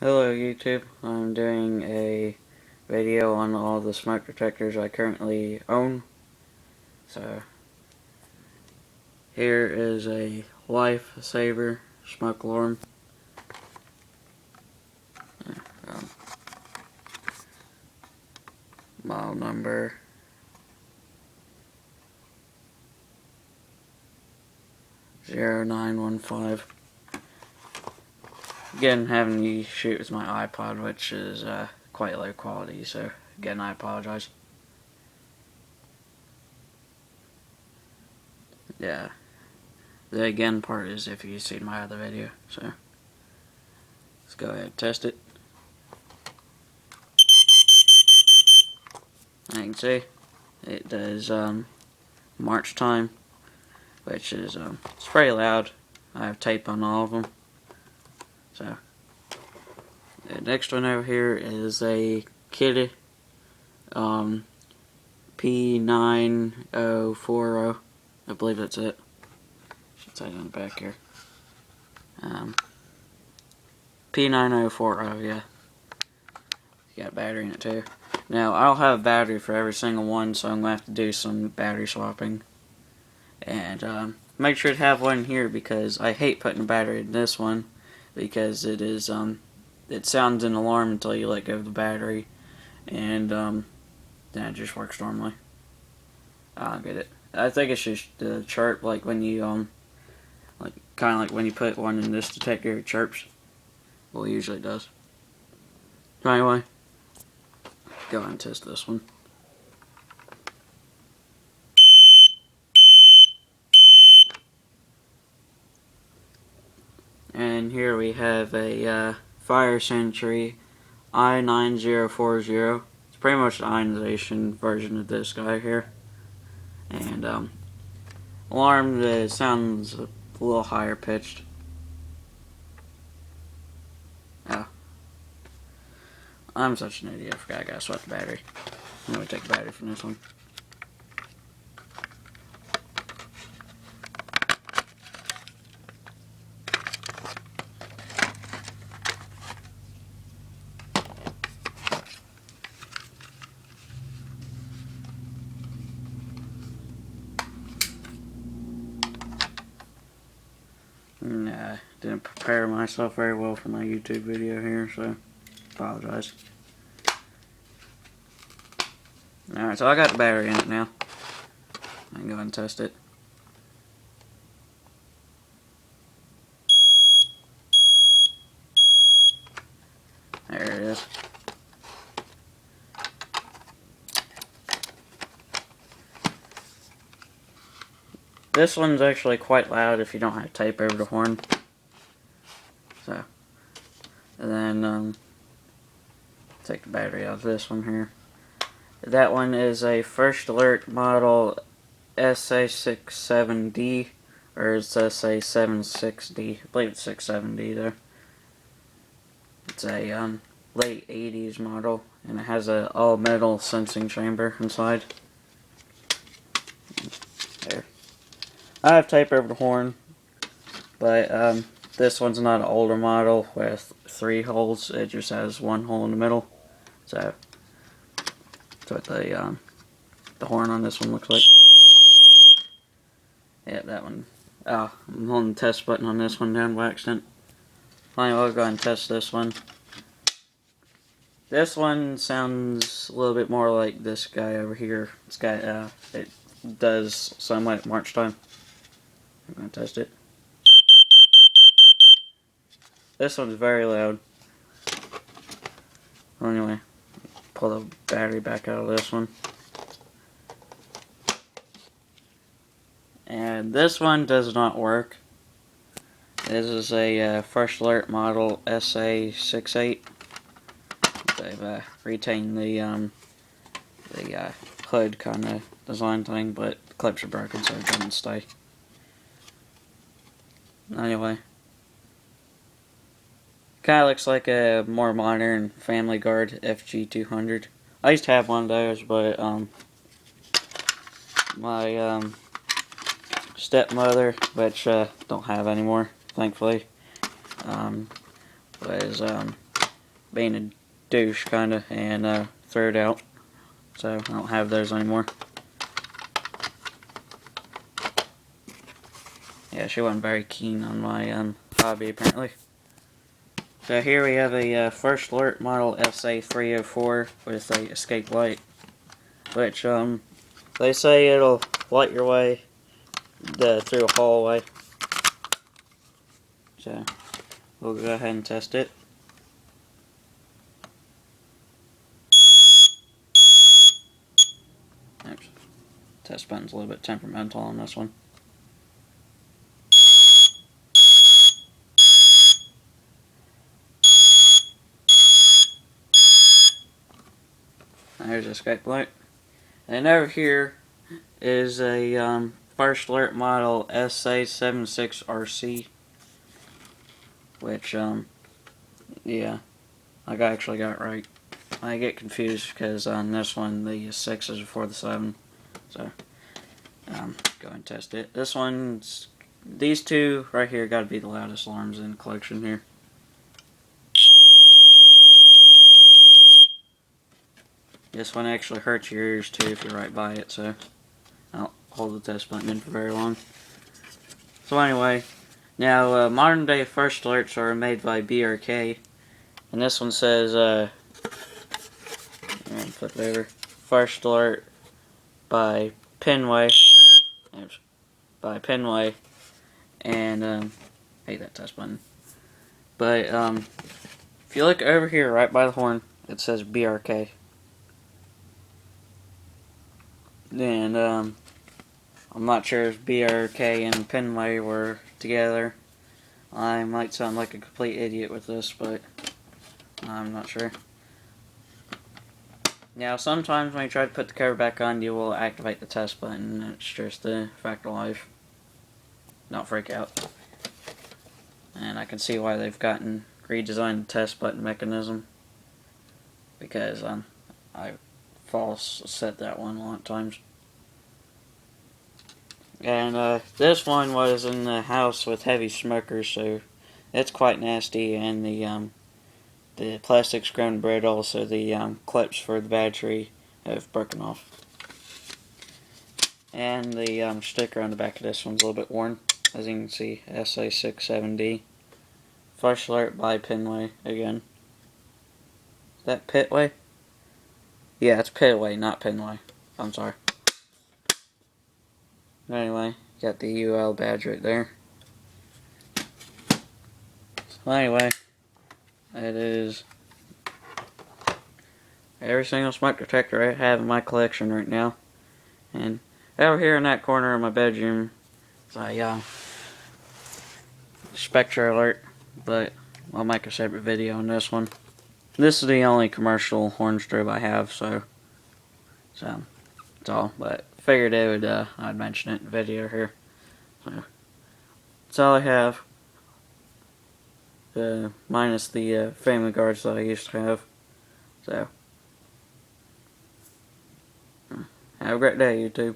Hello YouTube, I'm doing a video on all the smoke detectors I currently own. So here is a Lifesaver smoke alarm. Um, Model number 0915. Again, having to shoot with my iPod, which is quite low quality, so again I apologize. Yeah, the again part is if you've seen my other video, so let's go ahead and test it. I can see it does March time, which is it's pretty loud. I have tape on all of them. So the next one over here is a Kitty P9040. I believe that's it. Should say it on the back here. P9040, yeah. You got a battery in it too. Now I'll have a battery for every single one, so I'm gonna have to do some battery swapping. And make sure to have one here because I hate putting a battery in this one because it is it sounds an alarm until you let go of the battery, and then it just works normally. I don't get it. I think it's just the chirp, like when you like kind of like when you put one in this detector, it chirps. Well, it usually does. So anyway, go ahead and test this one. And here we have a Fire Sentry I9040. It's pretty much the ionization version of this guy here. And alarm that sounds a little higher pitched. Oh, I'm such an idiot. I forgot I gotta swap the battery. I'm gonna take the battery from this one. Nah, didn't prepare myself very well for my YouTube video here, so apologize. Alright, so I got the battery in it now. I can go ahead and test it. There it is. This one's actually quite loud if you don't have tape over the horn. So, and then take the battery out of this one here. That one is a First Alert model SA67D, or it's SA76D. I believe it's 67D there. It's a late 80s model, and it has a all metal sensing chamber inside. There. I have tape over the horn, but this one's not an older model with 3 holes. It just has 1 hole in the middle. So that's what the horn on this one looks like. Yeah, that one. Oh, I'm holding the test button on this one down by accident. Anyway, I'll go ahead and test this one. This one sounds a little bit more like this guy over here. This guy, it does sound like March time. I'm going to test it. This one's very loud. Anyway, pull the battery back out of this one. And this one does not work. This is a First Alert model SA68. They've retained the hood kind of design thing, but the clips are broken, so it doesn't stay. Anyway, kind of looks like a more modern Family Guard FG200. I used to have one of those, but my stepmother, which don't have anymore, thankfully, was being a douche, kinda, and threw it out. So I don't have those anymore. Yeah, she wasn't very keen on my hobby, apparently. So here we have a First Alert model SA304 with a escape light, which they say it'll light your way through a hallway. So we'll go ahead and test it. Oops. Test button's a little bit temperamental on this one. There's the escape light. And over here is a First Alert model SA76RC, which yeah, I actually got it right. I get confused because on this one the 6 is before the 7, so go ahead and test it. This one's, these two right here got to be the loudest alarms in the collection here. This one actually hurts your ears too if you're right by it, so I don't hold the test button in for very long. So anyway, now modern day First Alerts are made by BRK, and this one says, flip it over, First Alert by Pinway, and hate that test button. But if you look over here right by the horn, it says BRK. And I'm not sure if BRK and Pinway were together. I might sound like a complete idiot with this, but I'm not sure. Now, sometimes when you try to put the cover back on, you will activate the test button. It's just a fact of life. Don't freak out. And I can see why they've redesigned the test button mechanism, because I false set that one a lot of times. And this one was in the house with heavy smokers, so it's quite nasty, and the plastic's grown brittle, so the clips for the battery have broken off. And the sticker on the back of this one's a little bit worn, as you can see, SA67D. First Alert by Pinway again. Is that Pitway? Yeah, it's Pitway, not Pinway. I'm sorry. Anyway, got the UL badge right there. So anyway, it is every single smoke detector I have in my collection right now. And over here in that corner of my bedroom is a Spectre Alert, but I'll make a separate video on this one. This is the only commercial horn strobe I have, so that's all. But figured I'd mention it in the video here. So that's all I have. Minus the family guards that I used to have. So have a great day, YouTube.